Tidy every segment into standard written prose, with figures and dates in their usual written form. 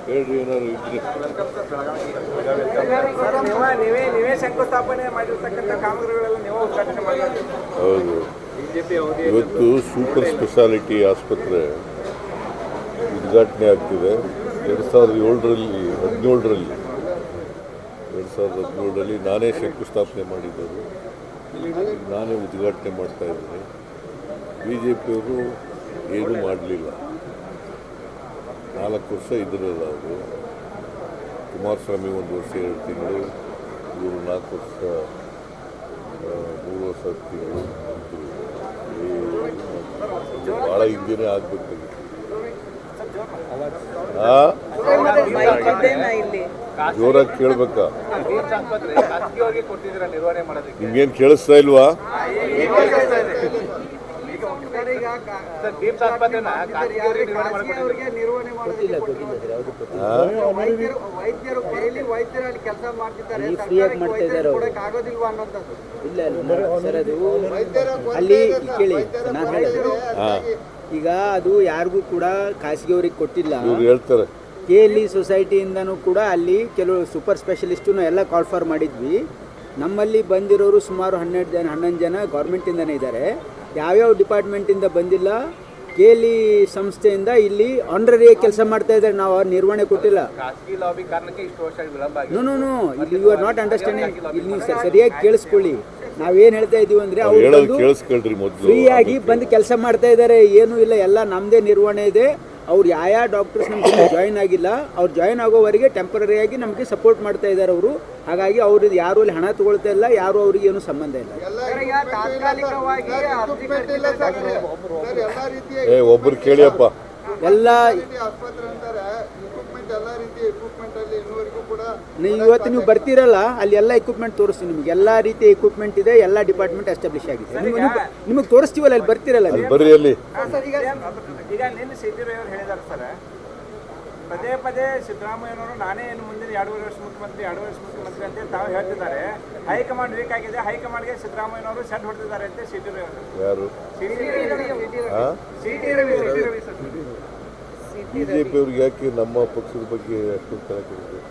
ಹೇಳ್ರಿ ಏನಾದ್ರು ಇದ್ರೆ. ನೀವೇ ಶಂಕುಸ್ಥಾಪನೆ ಮಾಡಿರ್ತಕ್ಕಂಥ ಕಾಮಗಾರಿಗಳೆಲ್ಲ ನೀವು ಉದ್ಘಾಟನೆ ಮಾಡಿದ್ದೀರಿ. ಹೌದು, ಇವತ್ತು ಸೂಪರ್ ಸ್ಪೆಷಾಲಿಟಿ ಆಸ್ಪತ್ರೆ ಉದ್ಘಾಟನೆ ಆಗ್ತಿದೆ. 2017ರಲ್ಲಿ ನಾನೇ ಶಂಕುಸ್ಥಾಪನೆ ಮಾಡಿದ್ದರು, ನಾನೇ ಉದ್ಘಾಟನೆ ಮಾಡ್ತಾ ಇದ್ದೀನಿ. BJPಯವರು ಏನೂ ಮಾಡಲಿಲ್ಲ. 4 ವರ್ಷ ಇದ್ರಲ್ಲ ಅವರು. ಕುಮಾರಸ್ವಾಮಿ 1 ವರ್ಷ 2 ತಿಂಗಳು, ಇವರು 4 ವರ್ಷ 3 ವರ್ಷ 10 ತಿಂಗಳು ಇದ್ದರು. ಭಾಳ ಹಿಂದೆನೇ ಆಗಬೇಕಾಗಿತ್ತು. ಜೋರಾಗಿ ಕೇಳ್ಬೇಕಾ? ನಿಮ್ಗೇನು ಕೇಳಿಸ್ತಾ ಇಲ್ವಾ? ಈಗ ಅದು ಯಾರಿಗೂ ಕೂಡ ಖಾಸಗಿಯವರಿಗೆ ಕೊಟ್ಟಿಲ್ಲ. ಹೇಳ್ತಾರೆ KLE ಸೊಸೈಟಿಯಿಂದನೂ ಕೂಡ ಅಲ್ಲಿ ಕೆಲವು ಸೂಪರ್ ಸ್ಪೆಷಲಿಸ್ಟು ಎಲ್ಲ ಕಾಲ್ ಫಾರ್ ಮಾಡಿದ್ವಿ. ನಮ್ಮಲ್ಲಿ ಬಂದಿರೋರು ಸುಮಾರು 11 ಜನ ಗೌರ್ಮೆಂಟಿಂದನೇ ಇದ್ದಾರೆ. ಯಾವ್ಯಾವ ಡಿಪಾರ್ಟ್ಮೆಂಟಿಂದ ಬಂದಿಲ್ಲ. KLE ಸಂಸ್ಥೆಯಿಂದ ಇಲ್ಲಿ ಆನರರಿ ಕೆಲಸ ಮಾಡ್ತಾ ಇದ್ದಾರೆ. ನಾವು ಅವ್ರ ನಿರ್ವಹಣೆ ಕೊಟ್ಟಿಲ್ಲ. ನೋ ಇಲ್ಲಿ ಯು ಆರ್ ನಾಟ್ ಅಂಡರ್ಸ್ಟ್ಯಾಂಡಿಂಗ್. ಇಲ್ಲಿ ನೀವು ಸರಿಯಾಗಿ ಕೇಳಿಸ್ಕೊಳ್ಳಿ. ನಾವೇನು ಹೇಳ್ತಾ ಇದೀವಿ ಅಂದರೆ ಅವರು ಫ್ರೀಯಾಗಿ ಬಂದು ಕೆಲಸ ಮಾಡ್ತಾ ಇದ್ದಾರೆ. ಏನೂ ಇಲ್ಲ, ಎಲ್ಲ ನಮ್ಮದೇ ನಿರ್ವಹಣೆ ಇದೆ. ಅವ್ರು ಯಾವ ಡಾಕ್ಟರ್ಸ್ ನಮ್ಗೆ ಜಾಯಿನ್ ಆಗಿಲ್ಲ. ಅವ್ರು ಜಾಯಿನ್ ಆಗೋವರೆಗೆ ಟೆಂಪರರಿಯಾಗಿ ನಮಗೆ ಸಪೋರ್ಟ್ ಮಾಡ್ತಾ ಇದ್ದಾರೆ ಅವರು. ಹಾಗಾಗಿ ಅವ್ರದ್ದು ಯಾರು ಅಲ್ಲಿ ಹಣ ತಗೊಳ್ತಾ ಇಲ್ಲ, ಯಾರು ಅವ್ರಿಗೆ ಏನು ಸಂಬಂಧ ಇಲ್ಲ. ಒಬ್ಬರು ಕೇಳಿಯಪ್ಪ, ಎಲ್ಲ ಇವತ್ತು ನೀವು ಬರ್ತೀರಲ್ಲ, ಅಲ್ಲಿ ಎಲ್ಲ ಎಕ್ವಿಪ್ಮೆಂಟ್ ತೋರಿಸ್ತೀವಿ ನಿಮಗೆ. ಎಲ್ಲ ರೀತಿಯ ಎಕ್ವಿಪ್ಮೆಂಟ್ ಇದೆ, ಎಲ್ಲ ಡಿಪಾರ್ಟ್ಮೆಂಟ್ ಎಸ್ಟಾಬ್ಲಿಷ್ ಆಗಿದೆ. ನಿಮಗೆ ತೋರಿಸ್ತೀವಲ್ಲ, ಅಲ್ಲಿ ಬರ್ತೀರಲ್ಲ ಬರ್ರಿ. ಅಲ್ಲಿ ಈಗ ನಿನ್ನೆ ಸಿದ್ದರಾಮಯ್ಯವರು ಹೇಳಿದ್ದಾರೆ ಸರ್, ಪದೇ ಸಿದ್ದರಾಮಯ್ಯನವರು ನಾನೇ ಏನು ಮುಂದಿನ 2.5 ವರ್ಷ ಮುಖ್ಯಮಂತ್ರಿ ಅಂತೇಳಿ ತಾವು ಹೇಳ್ತಿದ್ದಾರೆ. ಹೈಕಮಾಂಡ್ ವೀಕ್ ಆಗಿದೆ, ಹೈಕಮಾಂಡ್ಗೆ ಸಿದ್ದರಾಮಯ್ಯನವರು ಸೆಡ್ ಹೊಡೆದಿದ್ದಾರೆ ಅಂತ ಸಿದ್ದರಾಮಯ್ಯವರು. BJPಯವ್ರಿಗೆ ಯಾಕೆ ನಮ್ಮ ಪಕ್ಷದ ಬಗ್ಗೆ ಅಷ್ಟೊಂದು ತಲೆ ಕೆಡಿಸ್ಬೇಕು?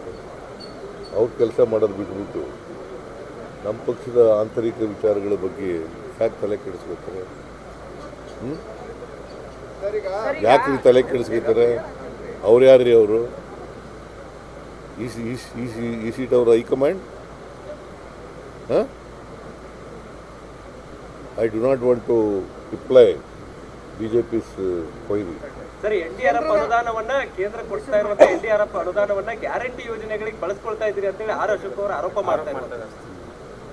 ಅವ್ರು ಕೆಲಸ ಮಾಡೋದು ಬಿಟ್ಬಿಟ್ಟು ನಮ್ಮ ಪಕ್ಷದ ಆಂತರಿಕ ವಿಚಾರಗಳ ಬಗ್ಗೆ ಯಾಕೆ ತಲೆ ಕೆಡಿಸ್ಬೇಕಾರೆ? ಯಾಕೆ ತಲೆ ಕೆಡಿಸ್ಕೊತಾರೆ? ಅವ್ರು ಯಾರ್ರಿ ಅವರು? ಈ ಸೀಟ್ ಅವರ high command. I do not want to reply BJP's ಕೊಯ್ರಿ. ಸರಿ, NDRF ಅನುದಾನವನ್ನ ಕೇಂದ್ರ ಕೊಡ್ತಾ ಇರುವಂತಹ NDRF ಅನುದಾನವನ್ನ ಗ್ಯಾರಂಟಿ ಯೋಜನೆಗಳಿಗೆ ಬಳಸ್ಕೊಳ್ತಾ ಇದ್ದೀರಿ ಅಂತೇಳಿ ಆರ್ ಅಶೋಕ್ ಅವರು ಆರೋಪ ಮಾಡ್ತಾ ಇದ್ದಾರೆ.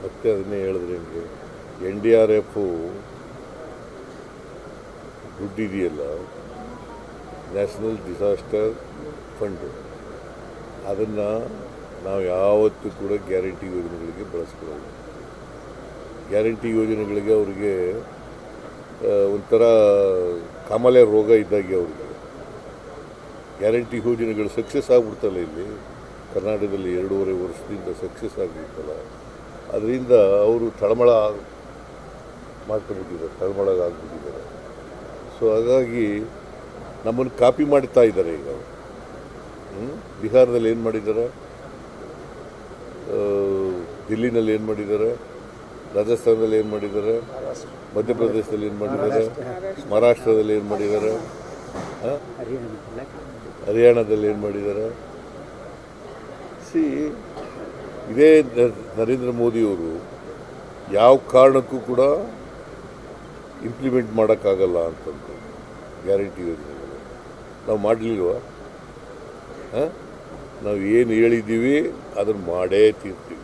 ಮತ್ತೆ ಅದನ್ನೇ ಹೇಳಿದ್ರೆ ನಿಮಗೆ NDRF ದುಡ್ಡಿದೆಯಲ್ಲ, ನ್ಯಾಷನಲ್ ಡಿಸಾಸ್ಟರ್ ಫಂಡ್, ಅದನ್ನು ನಾವು ಯಾವತ್ತೂ ಕೂಡ ಗ್ಯಾರಂಟಿ ಯೋಜನೆಗಳಿಗೆ ಬಳಸ್ಕೊಳ್ಳೋದು. ಗ್ಯಾರಂಟಿ ಯೋಜನೆಗಳಿಗೆ ಅವರಿಗೆ ಒಂಥರ ಕಾಮಾಲೆ ರೋಗ ಇದ್ದಾಗೆ ಅವ್ರಿಗೆ. ಗ್ಯಾರಂಟಿ ಯೋಜನೆಗಳು ಸಕ್ಸಸ್ ಆಗ್ಬಿಡ್ತಲ್ಲ. ಇಲ್ಲಿ ಕರ್ನಾಟಕದಲ್ಲಿ 2.5 ವರ್ಷದಿಂದ ಸಕ್ಸಸ್ ಆಗಿಬಿಡ್ತಲ್ಲ, ಅದರಿಂದ ಅವರು ತಳಮಳ ಮಾಡ್ಕೊಂಡ್ಬಿಟ್ಟಿದ್ದಾರೆ, ತಳಮಳಗಾಗ್ಬಿಟ್ಟಿದ್ದಾರೆ. ಸೊ ಹಾಗಾಗಿ ನಮ್ಮನ್ನು ಕಾಪಿ ಮಾಡ್ತಾ ಇದ್ದಾರೆ. ಈಗ ಬಿಹಾರದಲ್ಲಿ ಏನು ಮಾಡಿದ್ದಾರೆ, ದಿಲ್ಲಿನಲ್ಲಿ ಏನು ಮಾಡಿದ್ದಾರೆ, ರಾಜಸ್ಥಾನದಲ್ಲಿ ಏನು ಮಾಡಿದ್ದಾರೆ, ಮಧ್ಯಪ್ರದೇಶದಲ್ಲಿ ಏನು ಮಾಡಿದ್ದಾರೆ, ಮಹಾರಾಷ್ಟ್ರದಲ್ಲಿ ಏನು ಮಾಡಿದ್ದಾರೆ, ಹರಿಯಾಣದಲ್ಲಿ ಏನು ಮಾಡಿದ್ದಾರೆ. ಇದೇ ನರೇಂದ್ರ ಮೋದಿಯವರು ಯಾವ ಕಾರಣಕ್ಕೂ ಕೂಡ ಇಂಪ್ಲಿಮೆಂಟ್ ಮಾಡೋಕ್ಕಾಗಲ್ಲ ಅಂತಂದು ಗ್ಯಾರಂಟಿ ಯೋಜನೆಗಳು ನಾವು ಮಾಡಲಿಲ್ವ? ನಾವು ಏನು ಹೇಳಿದ್ದೀವಿ ಅದನ್ನು ಮಾಡೇ ತೀರ್ತೀವಿ.